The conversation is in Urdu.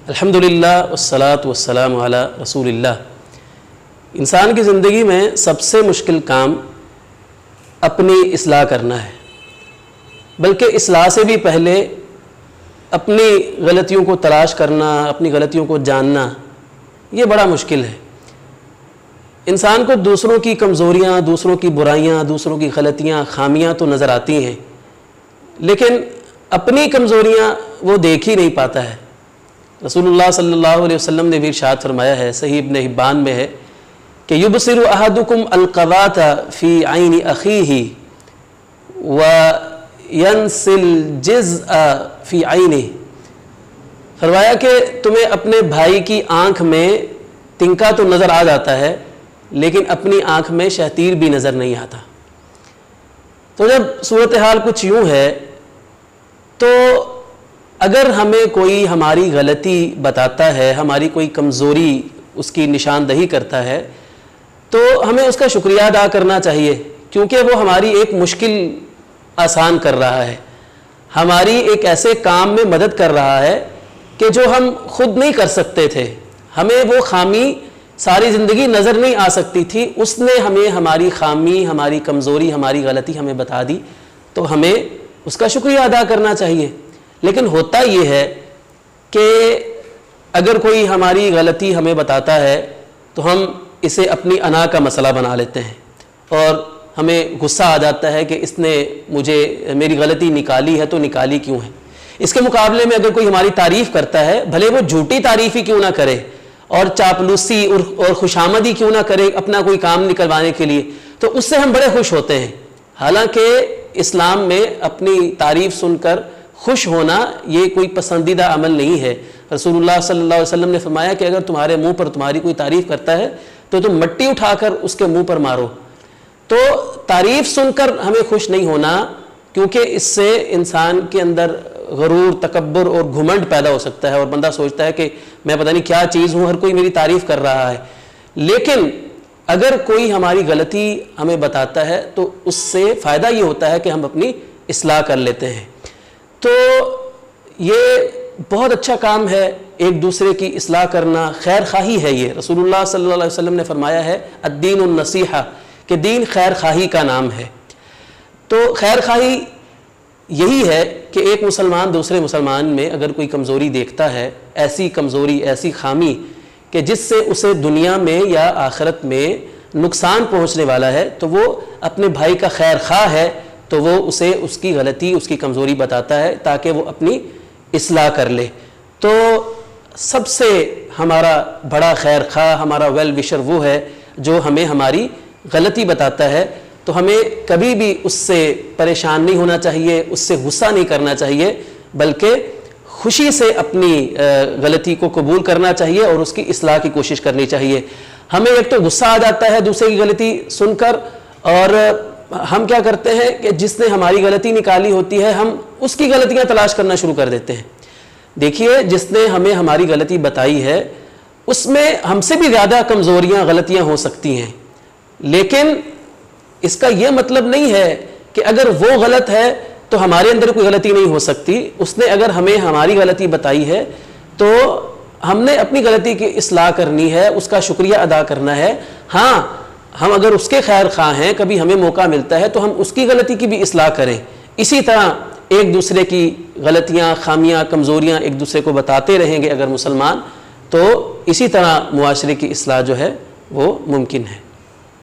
الحمدللہ والصلاۃ والسلام علی رسول اللہ۔ انسان کی زندگی میں سب سے مشکل کام اپنی اصلاح کرنا ہے، بلکہ اصلاح سے بھی پہلے اپنی غلطیوں کو تلاش کرنا، اپنی غلطیوں کو جاننا، یہ بڑا مشکل ہے۔ انسان کو دوسروں کی کمزوریاں، دوسروں کی برائیاں، دوسروں کی غلطیاں، خامیاں تو نظر آتی ہیں، لیکن اپنی کمزوریاں وہ دیکھ ہی نہیں پاتا ہے۔ رسول اللہ صلی اللہ علیہ وسلم نے بھی ارشاد فرمایا ہے، صحیح ابن حبان میں ہے کہ یبصر احدکم القوات فی عین اخیہ وینسی الجزء فی عینہ۔ فرمایا کہ تمہیں اپنے بھائی کی آنکھ میں تنکا تو نظر آ جاتا ہے، لیکن اپنی آنکھ میں شہتیر بھی نظر نہیں آتا۔ تو جب صورتحال کچھ یوں ہے تو اگر ہمیں کوئی ہماری غلطی بتاتا ہے، ہماری کوئی کمزوری اس کی نشاندہی کرتا ہے، تو ہمیں اس کا شکریہ ادا کرنا چاہیے، کیونکہ وہ ہماری ایک مشکل آسان کر رہا ہے، ہماری ایک ایسے کام میں مدد کر رہا ہے کہ جو ہم خود نہیں کر سکتے تھے۔ ہمیں وہ خامی ساری زندگی نظر نہیں آ سکتی تھی، اس نے ہمیں ہماری خامی، ہماری کمزوری، ہماری غلطی ہمیں بتا دی، تو ہمیں اس کا شکریہ ادا کرنا چاہیے۔ لیکن ہوتا یہ ہے کہ اگر کوئی ہماری غلطی ہمیں بتاتا ہے تو ہم اسے اپنی انا کا مسئلہ بنا لیتے ہیں، اور ہمیں غصہ آ جاتا ہے کہ اس نے مجھے میری غلطی نکالی ہے تو نکالی کیوں ہے۔ اس کے مقابلے میں اگر کوئی ہماری تعریف کرتا ہے، بھلے وہ جھوٹی تعریف ہی کیوں نہ کرے اور چاپلوسی اور خوشامدی کیوں نہ کرے اپنا کوئی کام نکلوانے کے لیے، تو اس سے ہم بڑے خوش ہوتے ہیں۔ حالانکہ اسلام میں اپنی تعریف سن کر خوش ہونا یہ کوئی پسندیدہ عمل نہیں ہے۔ رسول اللہ صلی اللہ علیہ وسلم نے فرمایا کہ اگر تمہارے منہ پر تمہاری کوئی تعریف کرتا ہے تو تم مٹی اٹھا کر اس کے منہ پر مارو۔ تو تعریف سن کر ہمیں خوش نہیں ہونا، کیونکہ اس سے انسان کے اندر غرور، تکبر اور گھمنڈ پیدا ہو سکتا ہے، اور بندہ سوچتا ہے کہ میں پتہ نہیں کیا چیز ہوں، ہر کوئی میری تعریف کر رہا ہے۔ لیکن اگر کوئی ہماری غلطی ہمیں بتاتا ہے تو اس سے فائدہ یہ ہوتا ہے کہ ہم اپنی اصلاح کر لیتے ہیں۔ تو یہ بہت اچھا کام ہے، ایک دوسرے کی اصلاح کرنا، خیر خواہی ہے یہ۔ رسول اللہ صلی اللہ علیہ وسلم نے فرمایا ہے الدین النصیحہ، کہ دین خیر خواہی کا نام ہے۔ تو خیر خواہی یہی ہے کہ ایک مسلمان دوسرے مسلمان میں اگر کوئی کمزوری دیکھتا ہے، ایسی کمزوری، ایسی خامی کہ جس سے اسے دنیا میں یا آخرت میں نقصان پہنچنے والا ہے، تو وہ اپنے بھائی کا خیر خواہ ہے، تو وہ اسے اس کی غلطی، اس کی کمزوری بتاتا ہے تاکہ وہ اپنی اصلاح کر لے۔ تو سب سے ہمارا بڑا خیر خواہ، ہمارا ویل وشر وہ ہے جو ہمیں ہماری غلطی بتاتا ہے، تو ہمیں کبھی بھی اس سے پریشان نہیں ہونا چاہیے، اس سے غصہ نہیں کرنا چاہیے، بلکہ خوشی سے اپنی غلطی کو قبول کرنا چاہیے اور اس کی اصلاح کی کوشش کرنی چاہیے۔ ہمیں ایک تو غصہ آ جاتا ہے دوسرے کی غلطی سن کر، اور ہم کیا کرتے ہیں کہ جس نے ہماری غلطی نکالی ہوتی ہے ہم اس کی غلطیاں تلاش کرنا شروع کر دیتے ہیں۔ دیکھیے، جس نے ہمیں ہماری غلطی بتائی ہے اس میں ہم سے بھی زیادہ کمزوریاں، غلطیاں ہو سکتی ہیں، لیکن اس کا یہ مطلب نہیں ہے کہ اگر وہ غلط ہے تو ہمارے اندر کوئی غلطی نہیں ہو سکتی۔ اس نے اگر ہمیں ہماری غلطی بتائی ہے تو ہم نے اپنی غلطی کی اصلاح کرنی ہے، اس کا شکریہ ادا کرنا ہے۔ ہاں، ہم اگر اس کے خیر خواہ ہیں، کبھی ہمیں موقع ملتا ہے تو ہم اس کی غلطی کی بھی اصلاح کریں۔ اسی طرح ایک دوسرے کی غلطیاں، خامیاں، کمزوریاں ایک دوسرے کو بتاتے رہیں گے اگر مسلمان، تو اسی طرح معاشرے کی اصلاح جو ہے وہ ممکن ہے۔